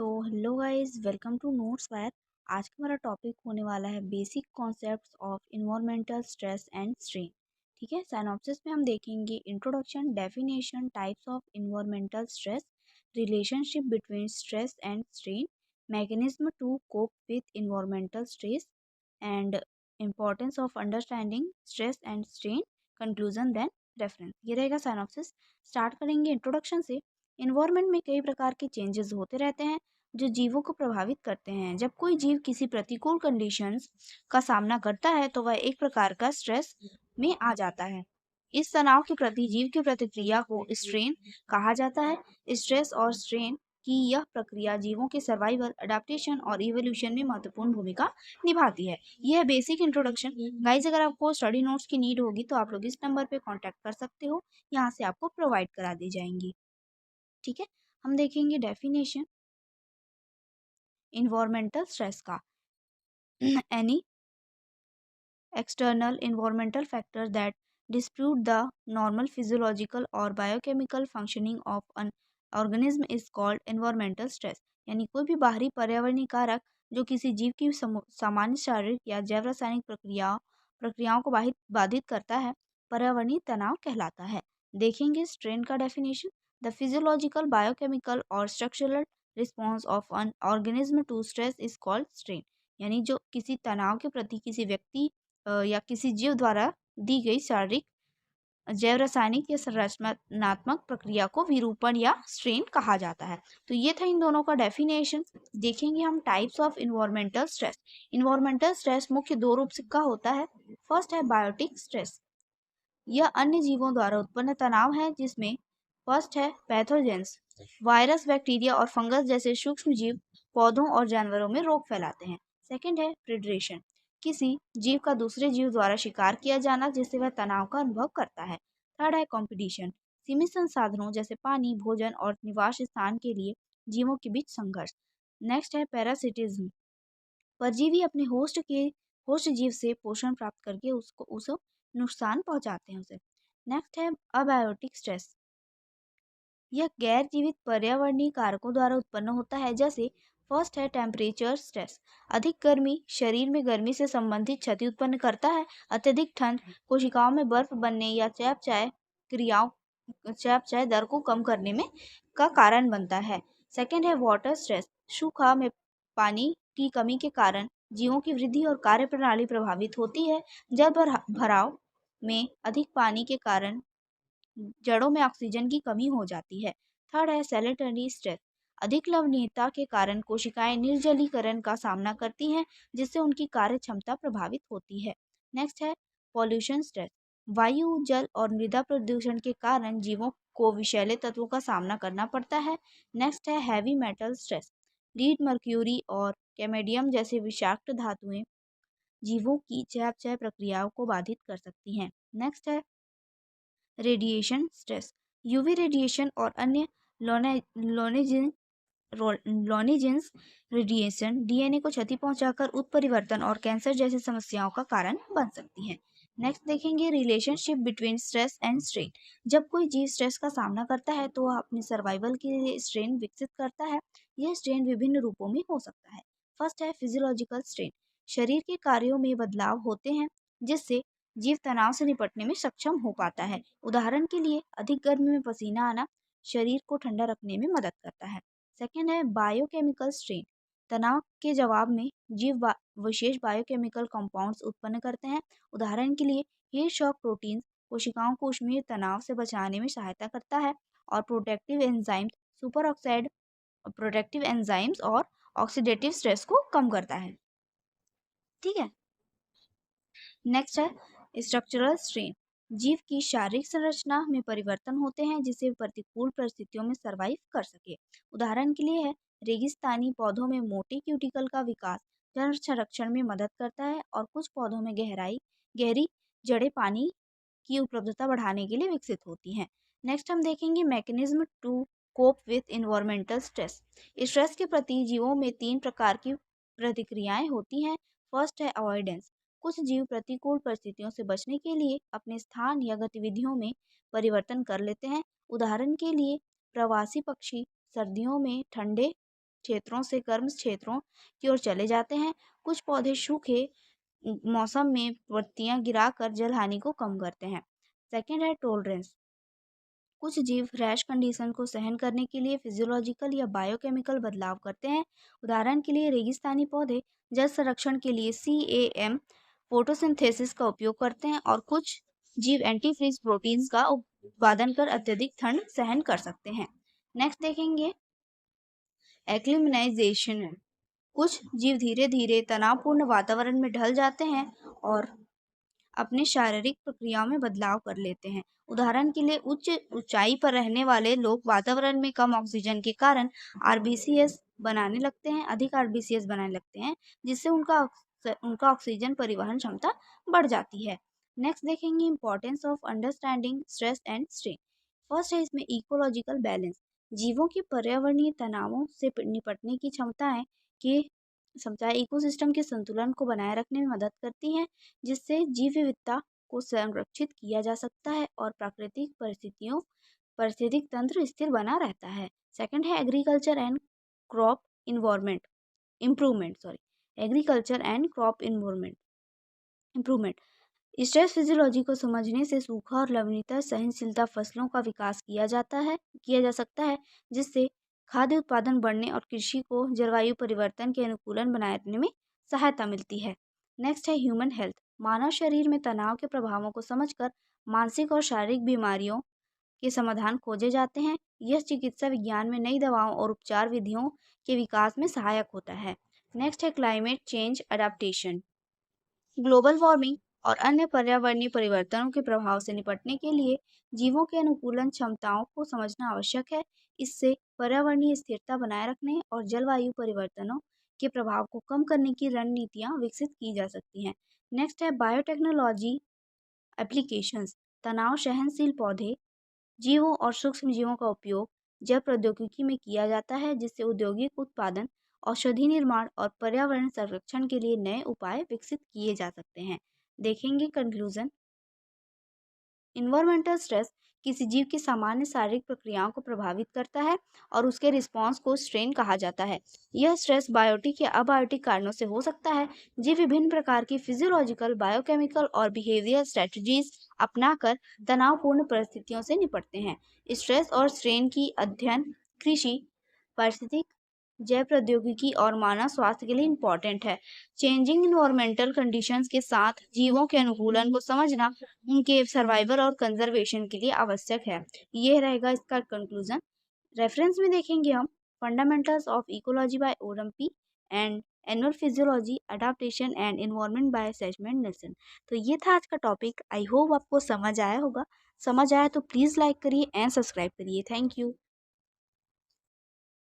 Hello guys, welcome to Notes Wire. आज का हमारा टॉपिक होने वाला है basic concepts of environmental stress and strain. ठीक है, साइनॉप्सिस में हम देखेंगे introduction, definition, types of environmental stress, relationship between stress and strain, mechanism to cope with environmental stress and importance of understanding stress and strain, conclusion then reference. ये रहेगा synopsis. Start करेंगे introduction से। Environment में कई प्रकार के changes होते रहते हैं जो जीवों को प्रभावित करते हैं। जब कोई जीव किसी प्रतिकूल कंडीशंस का सामना करता है तो वह एक प्रकार का स्ट्रेस में आ जाता है। इस तनाव के प्रति जीव की प्रतिक्रिया को स्ट्रेन कहा जाता है। स्ट्रेस और स्ट्रेन की यह प्रक्रिया जीवों के सर्वाइवल, अडेप्टेशन और इवोल्यूशन में महत्वपूर्ण भूमिका निभाती है। यह है बेसिक इंट्रोडक्शन। गाइज, अगर आपको स्टडी नोट्स की नीड होगी तो आप लोग इस नंबर पे कांटेक्ट कर सकते हो, यहाँ से आपको प्रोवाइड करा दी जाएंगी। ठीक है, हम देखेंगे डेफिनेशन इन्वायरमेंटल स्ट्रेस का। Any external environmental factor that dispute the normal physiological or biochemical functioning of an organism is called environmental stress। यानी कोई भी बाहरी पर्यावरणीय कारक जो किसी जीव की सामान्य शारीरिक या जैव रासायनिक प्रक्रियाओं को बाधित करता है, पर्यावरणीय तनाव कहलाता है। देखेंगे स्ट्रेन का डेफिनेशन। द फिजियोलॉजिकल, बायोकेमिकल और structural response of an organism to stress is called strain. यानी जो किसी तनाव के प्रति किसी व्यक्ति या किसी जीव द्वारा दी गई शारीरिक, जैव रासायनिक या संरचनात्मक प्रक्रिया को विरूपण या स्ट्रेन कहा जाता है। तो ये था इन दोनों का डेफिनेशन। देखेंगे हम types of environmental stress. Environmental stress मुख्य दो रूप का होता है। फर्स्ट है बायोटिक स्ट्रेस। यह अन्य जीवों द्वारा उत्पन्न तनाव है, जिसमें फर्स्ट है पैथोजेंस। वायरस, बैक्टीरिया और फंगस जैसे सूक्ष्म जीव पौधों और जानवरों में रोग फैलाते हैं। सेकंड है प्रेडरेशन। किसी जीव का दूसरे जीव द्वारा शिकार किया जाना, जिससे वह तनाव का अनुभव करता है। थर्ड है कंपटीशन। सीमित संसाधनों जैसे पानी, भोजन और निवास स्थान के लिए जीवों के बीच संघर्ष। नेक्स्ट है पैरासिटिज्म। परजीवी अपने होस्ट जीव से पोषण प्राप्त करके उसको नुकसान पहुंचाते हैं उसे। नेक्स्ट है अबायोटिक स्ट्रेस। यह गैर जीवित पर्यावरणीय कारकों द्वारा उत्पन्न होता है, जैसे फर्स्ट है टेम्परेचर स्ट्रेस। अधिक गर्मी शरीर में गर्मी से संबंधित क्षति उत्पन्न करता है। अत्यधिक ठंड कोशिकाओं में बर्फ बनने या चयापचय दर को कम करने में का कारण बनता है। सेकेंड है वाटर स्ट्रेस। सूखा में पानी की कमी के कारण जीवों की वृद्धि और कार्य प्रणाली प्रभावित होती है। जल भराव में अधिक पानी के कारण जड़ों में ऑक्सीजन की कमी हो जाती है। थर्ड है सैलिटरी स्ट्रेस। अधिक लवणीयता के कारण कोशिकाएं निर्जलीकरण का सामना करती हैं, जिससे उनकी कार्य क्षमता प्रभावित होती है। नेक्स्ट है पॉल्यूशन स्ट्रेस। वायु, जल और मृदा प्रदूषण के कारण जीवों को विषैले तत्वों का सामना करना पड़ता है। नेक्स्ट है heavy metal stress. Lead, mercury और कैमेडियम जैसे विषाक्त धातुएं जीवों की चयापचय प्रक्रियाओं को बाधित कर सकती हैं। नेक्स्ट है रेडिएशन स्ट्रेस। यूवी रेडिएशन और अन्य लोनेजिन लोनेजेंस रेडिएशन डीएनए को क्षति पहुंचाकर उत्परिवर्तन और कैंसर जैसी समस्याओं का कारण बन सकती हैं। नेक्स्ट देखेंगे relationship between stress and strain. जब कोई जीव स्ट्रेस का सामना करता है तो वह अपने सर्वाइवल के लिए स्ट्रेन विकसित करता है। यह स्ट्रेन विभिन्न रूपों में हो सकता है। फर्स्ट है फिजियोलॉजिकल स्ट्रेन। शरीर के कार्यों में बदलाव होते हैं, जिससे जीव तनाव से निपटने में सक्षम हो पाता है। उदाहरण के लिए अधिक गर्मी में पसीना आना शरीर को ठंडा रखने में मदद करता है। सेकेंड है बायोकेमिकल स्ट्रेन। तनाव के जवाब में जीव विशेष बायोकेमिकल कंपाउंड्स उत्पन्न करते हैं। उदाहरण के लिए हीट शॉक प्रोटीन्स कोशिकाओं को ऊष्मीय तनाव से बचाने में सहायता करता है, और प्रोटेक्टिव एंजाइम्स और ऑक्सीडेटिव स्ट्रेस को कम करता है। ठीक है, नेक्स्ट है स्ट्रक्चरल स्ट्रेन। जीव की शारीरिक संरचना में परिवर्तन होते हैं, जिससे प्रतिकूल परिस्थितियों में सरवाइव कर सके। उदाहरण के लिए है रेगिस्तानी पौधों में मोटे क्यूटिकल का विकास जल संरक्षण में मदद करता है, और कुछ पौधों में गहरी जड़ें पानी की उपलब्धता बढ़ाने के लिए विकसित होती हैं। नेक्स्ट हम देखेंगे mechanism to cope with environmental stress. Stress के प्रति जीवों में 3 प्रकार की प्रतिक्रियाएं होती हैं। फर्स्ट है अवॉइडेंस। कुछ जीव प्रतिकूल परिस्थितियों से बचने के लिए अपने स्थान या गतिविधियों में परिवर्तन कर लेते हैं। उदाहरण के लिए प्रवासी पक्षी सर्दियों में ठंडे क्षेत्रों से गर्म क्षेत्रों की ओर चले जाते हैं। कुछ पौधे सूखे मौसम में पत्तियां गिराकर जल हानि को कम करते हैं। सेकंड है टोलरेंस। कुछ जीव रैश कंडीशन को सहन करने के लिए फिजियोलॉजिकल या बायोकेमिकल बदलाव करते हैं। उदाहरण के लिए रेगिस्तानी पौधे जल संरक्षण के लिए CAM फोटोसिंथेसिस का उपयोग करते हैं और कुछ जीव एंटीफ्रीज प्रोटीन्स का उत्पादन कर अत्यधिक ठंड सहन कर सकते हैं। नेक्स्ट देखेंगे एक्लिमेनाइजेशन। कुछ जीव धीरे धीरे तनावपूर्ण वातावरण में ढल जाते हैं और अपने शारीरिक प्रक्रियाओं में बदलाव कर लेते हैं। उदाहरण के लिए उच्च ऊंचाई पर रहने वाले लोग वातावरण में कम ऑक्सीजन के कारण आरबीसीएस बनाने लगते हैं, अधिक आरबीसीएस बनाने लगते हैं, जिससे उनका ऑक्सीजन परिवहन क्षमता बढ़ जाती है। नेक्स्ट देखेंगे importance of understanding stress and strain. First है इसमें इकोलॉजिकल बैलेंस। जीवों की पर्यावरणीय तनावों से निपटने की क्षमताएं इकोसिस्टम के संतुलन को बनाए रखने में मदद करती हैं, जिससे जीव विविधता को संरक्षित किया जा सकता है और पारिस्थितिक तंत्र स्थिर बना रहता है। सेकंड है agriculture and crop environment improvement sorry agriculture and crop environment improvement. Stress physiology को समझने से सूखा और लवणता सहनशीलता फसलों का विकास किया जा सकता है, जिससे खाद्य उत्पादन बढ़ने और कृषि को जलवायु परिवर्तन के अनुकूलन बनाए रखने में सहायता मिलती है। नेक्स्ट है ह्यूमन हेल्थ। मानव शरीर में तनाव के प्रभावों को समझकर मानसिक और शारीरिक बीमारियों के समाधान खोजे जाते हैं। यह चिकित्सा विज्ञान में नई दवाओं और उपचार विधियों के विकास में सहायक होता है। नेक्स्ट है climate change adaptation. Global warming और अन्य पर्यावरणीय परिवर्तनों के प्रभाव से निपटने के लिए जीवों के अनुकूलन क्षमताओं को समझना आवश्यक है। इससे पर्यावरणीय स्थिरता बनाए रखने और जलवायु परिवर्तनों के प्रभाव को कम करने की रणनीतियाँ विकसित की जा सकती हैं। नेक्स्ट है बायोटेक्नोलॉजी एप्लीकेशंस। तनाव सहनशील पौधे, जीवों और सूक्ष्म जीवों का उपयोग जैव प्रौद्योगिकी में किया जाता है, जिससे औद्योगिक उत्पादन, औषधि निर्माण और पर्यावरण संरक्षण के लिए नए उपाय विकसित किए जा सकते हैं। देखेंगे कंक्लूजन। इन्वायरमेंटल स्ट्रेस किसी जीव की सामान्य शारीरिक प्रक्रियाओं को प्रभावित करता है और उसके रिस्पॉन्स को स्ट्रेन कहा जाता है। यह स्ट्रेस बायोटिक या अबायोटिक कारणों से हो सकता है। जीव विभिन्न प्रकार की फिजियोलॉजिकल, बायोकेमिकल और बिहेवियर स्ट्रेटजीज अपनाकर तनावपूर्ण परिस्थितियों से निपटते हैं। स्ट्रेस और स्ट्रेन की अध्ययन कृषि, पारिस्थितिक, जैव प्रौद्योगिकी और मानव स्वास्थ्य के लिए इम्पोर्टेंट है। चेंजिंग इन्वायरमेंटल कंडीशंस के साथ जीवों के अनुकूलन को समझना उनके सर्वाइवल और कंजर्वेशन के लिए आवश्यक है। ये रहेगा इसका कंक्लूजन। रेफरेंस में देखेंगे हम fundamentals of ecology by Odum and animal physiology adaptation and environment by Schmidt Nielsen. तो ये था आज का टॉपिक। आई होप आपको समझ आया होगा। समझ आया तो प्लीज़ लाइक करिए एंड सब्सक्राइब करिए। Thank you.